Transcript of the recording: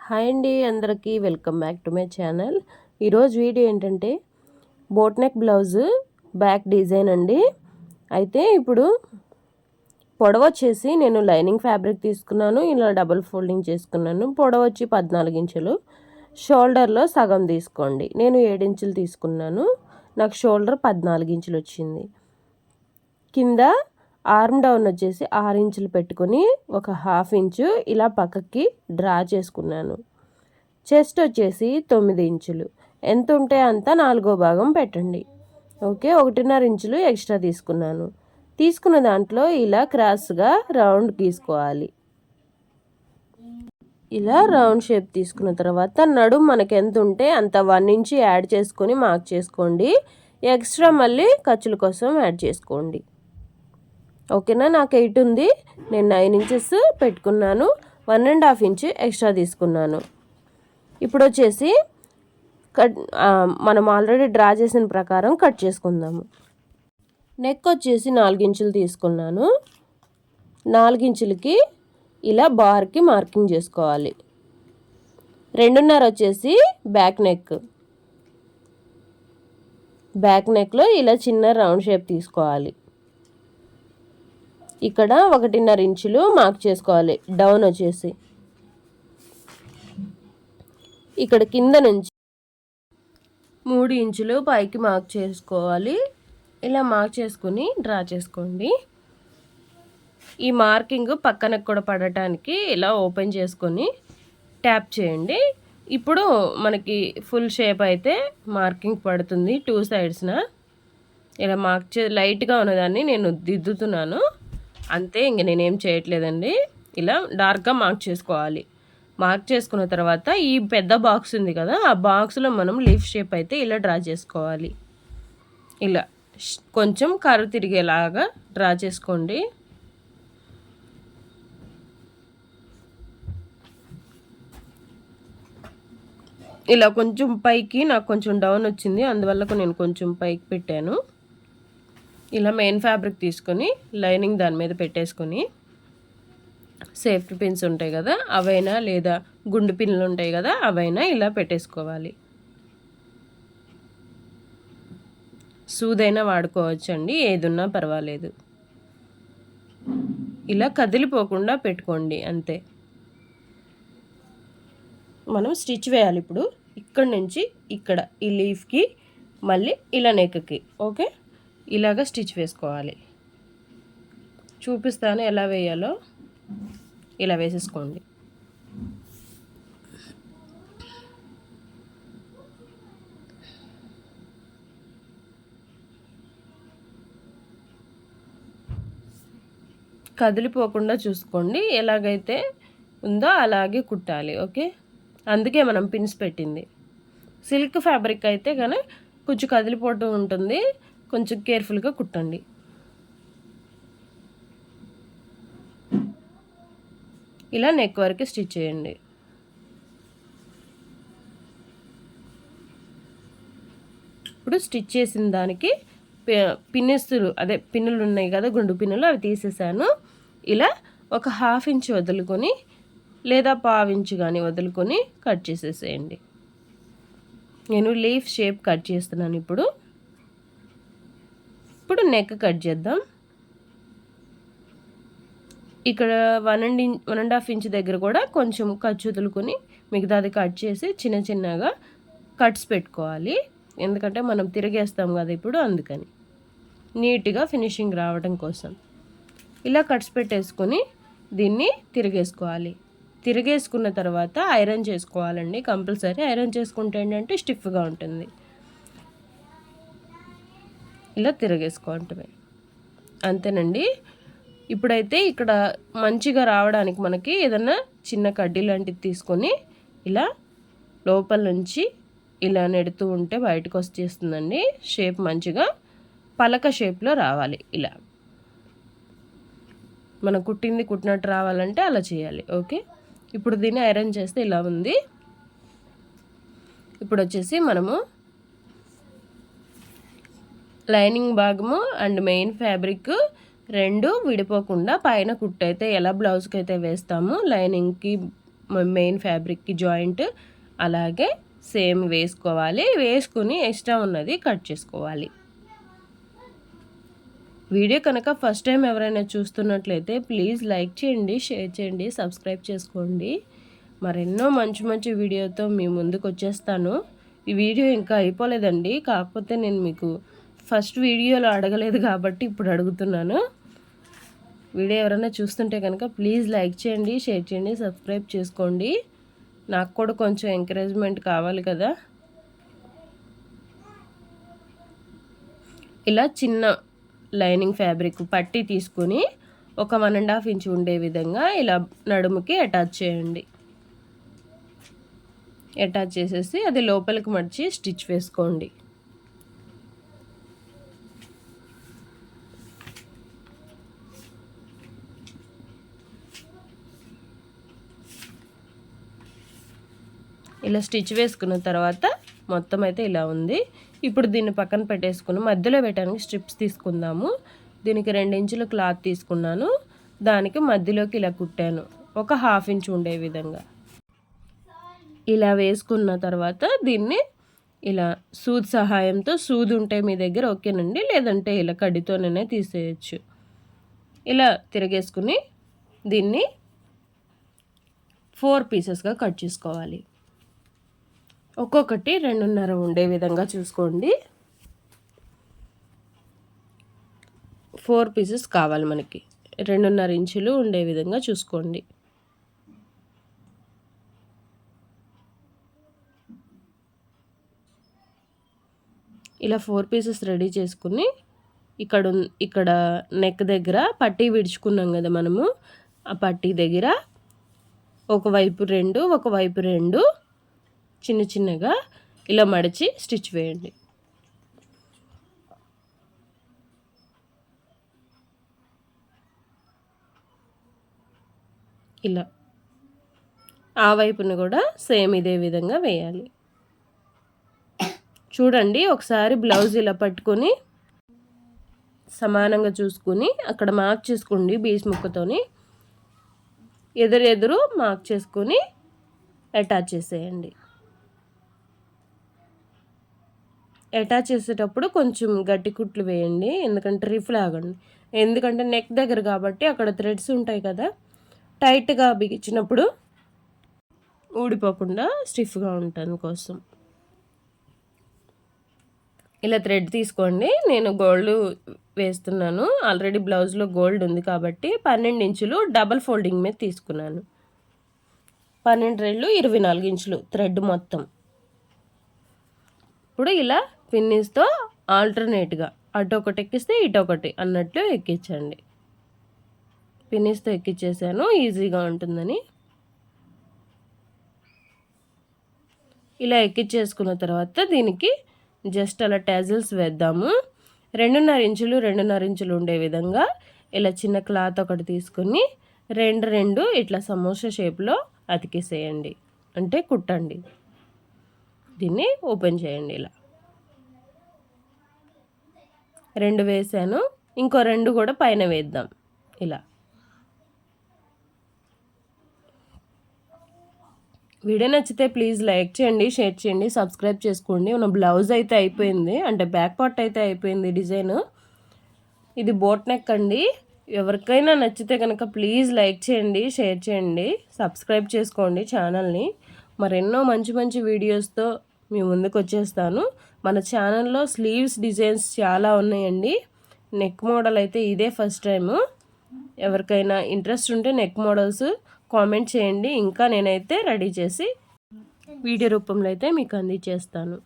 Hi అండి, అందరికీ welcome back to my channel. ఈరోజు వీడియో ఏంటంటే boat neck blouse back design అండి. అయితే ఇప్పుడు పొడవ వచ్చేసి నేను లైనింగ్ ఫ్యాబ్రిక్ తీసుకున్నాను, ఇలా డబుల్ ఫోల్డింగ్ చేసుకున్నాను. పొడవ వచ్చి 14 ఇంచులు, షోల్డర్లో సగం తీసుకోండి. నేను 7 ఇంచులు తీసుకున్నాను, నాకు షోల్డర్ 14 ఇంచులు వచ్చింది. కింద ఆర్మ్ డౌన్ వచ్చేసి 6 ఇంచులు పెట్టుకొని ఒక హాఫ్ ఇంచు ఇలా పక్కకి డ్రా చేసుకున్నాను. చెస్ట్ వచ్చేసి 9 ఇంచులు, ఎంత ఉంటే అంత 4వ భాగం పెట్టండి. ఓకే, 1.5 ఇంచులు ఎక్స్ట్రా తీసుకున్నాను. తీసుకున్న దాంట్లో ఇలా క్రాస్గా రౌండ్ గీసుకోవాలి. ఇలా రౌండ్ షేప్ తీసుకున్న తర్వాత నడుము మనకి ఎంత ఉంటే అంత 1 ఇంచు యాడ్ చేసుకొని మార్క్ చేసుకోండి. ఎక్స్ట్రా మళ్ళీ ఖర్చుల కోసం యాడ్ చేసుకోండి. ఓకేనా, నాకు 8 ఉంది, నేను 9 ఇంచెస్ పెట్టుకున్నాను. 1.5 ఇంచు ఎక్స్ట్రా తీసుకున్నాను. ఇప్పుడు వచ్చేసి మనం ఆల్రెడీ డ్రా చేసిన ప్రకారం కట్ చేసుకుందాము. నెక్ వచ్చేసి 4 ఇంచులు తీసుకున్నాను. 4 ఇంచులకి ఇలా బార్కి మార్కింగ్ చేసుకోవాలి. 2.5 వచ్చేసి బ్యాక్ నెక్. బ్యాక్ నెక్లో ఇలా చిన్న రౌండ్ షేప్ తీసుకోవాలి. ఇక్కడ 1.5 ఇంచులు మార్క్ చేసుకోవాలి. డౌన్ వచ్చేసి ఇక్కడ కింద నుంచి 3 ఇంచులు పైకి మార్క్ చేసుకోవాలి. ఇలా మార్క్ చేసుకుని డ్రా చేసుకోండి. ఈ మార్కింగ్ పక్కన కూడా పడటానికి ఇలా ఓపెన్ చేసుకొని ట్యాప్ చేయండి. ఇప్పుడు మనకి ఫుల్ షేప్ అయితే మార్కింగ్ పడుతుంది 2 సైడ్స్న. ఇలా మార్క్ లైట్గా ఉన్నదాన్ని నేను దిద్దుతున్నాను అంతే, ఇంక నేనేం చేయట్లేదండి. ఇలా డార్క్గా మార్క్ చేసుకోవాలి. మార్క్ చేసుకున్న తర్వాత ఈ పెద్ద బాక్స్ ఉంది కదా, ఆ బాక్స్లో మనం లీఫ్ షేప్ అయితే ఇలా డ్రా చేసుకోవాలి. ఇలా కొంచెం కర్వ్ తిరిగేలాగా డ్రా చేసుకోండి. ఇలా కొంచెం పైకి నాకు కొంచెం డౌన్ వచ్చింది, అందువల్ల నేను కొంచెం పైకి పెట్టాను. ఇలా మెయిన్ ఫ్యాబ్రిక్ తీసుకొని లైనింగ్ దాని మీద పెట్టేసుకొని సేఫ్టీ పిన్స్ ఉంటాయి కదా అవైనా, లేదా గుండు పిన్లు ఉంటాయి కదా అవైనా ఇలా పెట్టేసుకోవాలి. సూదైనా వాడుకోవచ్చండి, ఏదున్నా పర్వాలేదు. ఇలా కదిలిపోకుండా పెట్టుకోండి అంతే. మనం స్టిచ్ వేయాలి ఇప్పుడు. ఇక్కడ నుంచి ఇక్కడ ఈ లీఫ్కి మళ్ళీ ఇలా నెక్కి. ఓకే, ఇలాగ స్టిచ్ వేసుకోవాలి. చూపిస్తాను ఎలా వేయాలో. ఇలా వేసేసుకోండి. కదిలిపోకుండా చూసుకోండి. ఎలాగైతే ఉందో అలాగే కుట్టాలి. ఓకే, అందుకే మనం పిన్స్ పెట్టింది. సిల్క్ ఫ్యాబ్రిక్ అయితే కానీ కొంచెం కదిలిపోతూ ఉంటుంది, కొంచెం కేర్ఫుల్గా కుట్టండి. ఇలా నెక్ వరకు స్టిచ్ చేయండి. ఇప్పుడు స్టిచ్ చేసిన దానికి పిన్నులు, అదే పిన్నులు ఉన్నాయి కదా గుండు పిన్నులు, అవి తీసేసాను. ఇలా ఒక హాఫ్ ఇంచ్ వదులుకొని లేదా పావు ఇంచు కానీ వదులుకొని కట్ చేసేసేయండి. నేను లీఫ్ షేప్ కట్ చేస్తున్నాను. ఇప్పుడు నెక్ కట్ చేద్దాం. ఇక్కడ 1.5 ఇంచ్ దగ్గర కూడా కొంచెం ఖర్చు వదులుకొని మిగతాది కట్ చేసి చిన్న చిన్నగా కట్స్ పెట్టుకోవాలి. ఎందుకంటే మనం తిరిగేస్తాం కదా ఇప్పుడు, అందుకని నీట్గా ఫినిషింగ్ రావడం కోసం ఇలా కట్స్ పెట్టేసుకొని దీన్ని తిరిగేసుకోవాలి. తిరిగేసుకున్న తర్వాత ఐరన్ చేసుకోవాలండి కంపల్సరీ. ఐరన్ చేసుకుంటే ఏంటంటే స్టిఫ్గా ఉంటుంది. ఇలా తిరిగేసుకోవటమే, అంతేనండి. ఇప్పుడైతే ఇక్కడ మంచిగా రావడానికి మనకి ఏదన్నా చిన్న కడ్డీ లాంటిది తీసుకొని ఇలా లోపల నుంచి ఇలా నెడుతూ ఉంటే బయటకు వచ్చేస్తుందండి. షేప్ మంచిగా పలక షేప్లో రావాలి. ఇలా మనం కుట్టినట్టు రావాలంటే అలా చేయాలి. ఓకే, ఇప్పుడు దీన్ని ఐరన్ చేస్తే ఇలా ఉంది. ఇప్పుడు వచ్చేసి మనము లైనింగ్ భాగము అండ్ మెయిన్ ఫ్యాబ్రిక్ రెండు విడిపోకుండా పైన కుట్టయితే ఎలా బ్లౌజ్కి అయితే వేస్తాము లైనింగ్కి మెయిన్ ఫ్యాబ్రిక్కి జాయింట్ అలాగే సేమ్ వేసుకోవాలి. వేసుకుని ఎక్స్ట్రా ఉన్నది కట్ చేసుకోవాలి. వీడియో కనుక ఫస్ట్ టైం ఎవరైనా చూస్తున్నట్లయితే ప్లీజ్ లైక్ చేయండి, షేర్ చేయండి, సబ్స్క్రైబ్ చేసుకోండి. మరెన్నో మంచి మంచి వీడియోతో మీ ముందుకు వచ్చేస్తాను. ఈ వీడియో ఇంకా అయిపోలేదండి, కాకపోతే నేను మీకు ఫస్ట్ వీడియోలో అడగలేదు కాబట్టి ఇప్పుడు అడుగుతున్నాను. వీడియో ఎవరైనా చూస్తుంటే కనుక ప్లీజ్ లైక్ చేయండి, షేర్ చేయండి, సబ్స్క్రైబ్ చేసుకోండి. నాకు కూడా కొంచెం ఎంకరేజ్మెంట్ కావాలి కదా. ఇలా చిన్న లైనింగ్ ఫ్యాబ్రిక్ పట్టీ తీసుకుని ఒక 1.5 ఇంచ్ ఉండే విధంగా ఇలా నడుముకి అటాచ్ చేయండి. అటాచ్ చేసేసి అది లోపలికి మడిచి స్టిచ్ వేసుకోండి. ఇలా స్టిచ్ వేసుకున్న తర్వాత మొత్తం అయితే ఇలా ఉంది. ఇప్పుడు దీన్ని పక్కన పెట్టేసుకుని మధ్యలో పెట్టడానికి స్ట్రిప్స్ తీసుకుందాము. దీనికి 2 ఇంచుల క్లాత్ తీసుకున్నాను. దానికి మధ్యలోకి ఇలా కుట్టాను, ఒక 1/2 ఇంచ్ ఉండే విధంగా. ఇలా వేసుకున్న తర్వాత దీన్ని ఇలా సూది సహాయంతో, సూది ఉంటే మీ దగ్గర ఓకేనండి, లేదంటే ఇలా కడ్డీతోనే తీసేయచ్చు. ఇలా తిరగేసుకుని దీన్ని 4 పీసెస్గా కట్ చేసుకోవాలి. ఒక్కొక్కటి 2.5 ఉండే విధంగా చూసుకోండి. 4 పీసెస్ కావాలి మనకి, 2.5 ఇంచులు ఉండే విధంగా చూసుకోండి. ఇలా 4 పీసెస్ రెడీ చేసుకుని ఇక్కడ నెక్ దగ్గర పట్టీ విడుచుకున్నాం కదా మనము, ఆ పట్టీ దగ్గర ఒకవైపు 2 ఒకవైపు 2 చిన్న చిన్నగా ఇలా మడిచి స్టిచ్ వేయండి. ఇలా ఆ వైపును కూడా సేమ్ ఇదే విధంగా వేయాలి. చూడండి, ఒకసారి బ్లౌజ్ ఇలా పట్టుకొని సమానంగా చూసుకుని అక్కడ మార్క్ చేసుకోండి. బీస్ ముక్కతోని ఎదురు మార్క్ చేసుకొని అటాచ్ చేసేయండి. అటాచ్ చేసేటప్పుడు కొంచెం గట్టి కుట్లు వేయండి, ఎందుకంటే రిఫ్ లాగండి. ఎందుకంటే నెక్ దగ్గర కాబట్టి అక్కడ థ్రెడ్స్ ఉంటాయి కదా, టైట్గా బిగించినప్పుడు ఊడిపోకుండా స్టిఫ్గా ఉండటం కోసం. ఇలా థ్రెడ్ తీసుకోండి. నేను గోల్డ్ వేస్తున్నాను, ఆల్రెడీ బ్లౌజ్లో గోల్డ్ ఉంది కాబట్టి 12 ఇంచులు డబల్ ఫోల్డింగ్ మీద తీసుకున్నాను. 12 రెళ్ళు 24 ఇంచులు థ్రెడ్ మొత్తం. ఇప్పుడు ఇలా పిన్నిస్తో ఆల్టర్నేట్గా అటు ఒకటి ఎక్కిస్తే ఇటు ఒకటి అన్నట్లు ఎక్కించండి. పిన్నిస్తో ఎక్కించేసాను ఈజీగా ఉంటుందని. ఇలా ఎక్కించేసుకున్న తర్వాత దీనికి జస్ట్ అలా టాజిల్స్ వేద్దాము. 2.5 ఇంచులు ఉండే విధంగా ఇలా చిన్న క్లాత్ ఒకటి తీసుకుని 2 ఇట్లా సమోసా షేప్లో అతికేసేయండి, అంటే కుట్టండి. దీన్ని ఓపెన్ చేయండి. ఇలా 2 వేసాను, ఇంకో 2 కూడా పైన వేద్దాం. ఇలా వీడియో నచ్చితే ప్లీజ్ లైక్ చేయండి, షేర్ చేయండి, సబ్స్క్రైబ్ చేసుకోండి. మన బ్లౌజ్ అయితే అయిపోయింది, అంటే బ్యాక్ పార్ట్ అయితే అయిపోయింది డిజైన్. ఇది బోట్ నెక్ అండి. ఎవరికైనా నచ్చితే కనుక ప్లీజ్ లైక్ చేయండి, షేర్ చేయండి, సబ్స్క్రైబ్ చేసుకోండి ఛానల్ని. మరెన్నో మంచి మంచి వీడియోస్తో మీ ముందుకు వచ్చేస్తాను. మన ఛానల్లో స్లీవ్స్ డిజైన్స్ చాలా ఉన్నాయండి. నెక్ మోడల్ అయితే ఇదే ఫస్ట్ టైము. ఎవరికైనా ఇంట్రెస్ట్ ఉంటే నెక్ మోడల్స్ కామెంట్ చేయండి, ఇంకా నేనైతే రెడీ చేసి వీడియో రూపంలో అయితే మీకు అందించేస్తాను.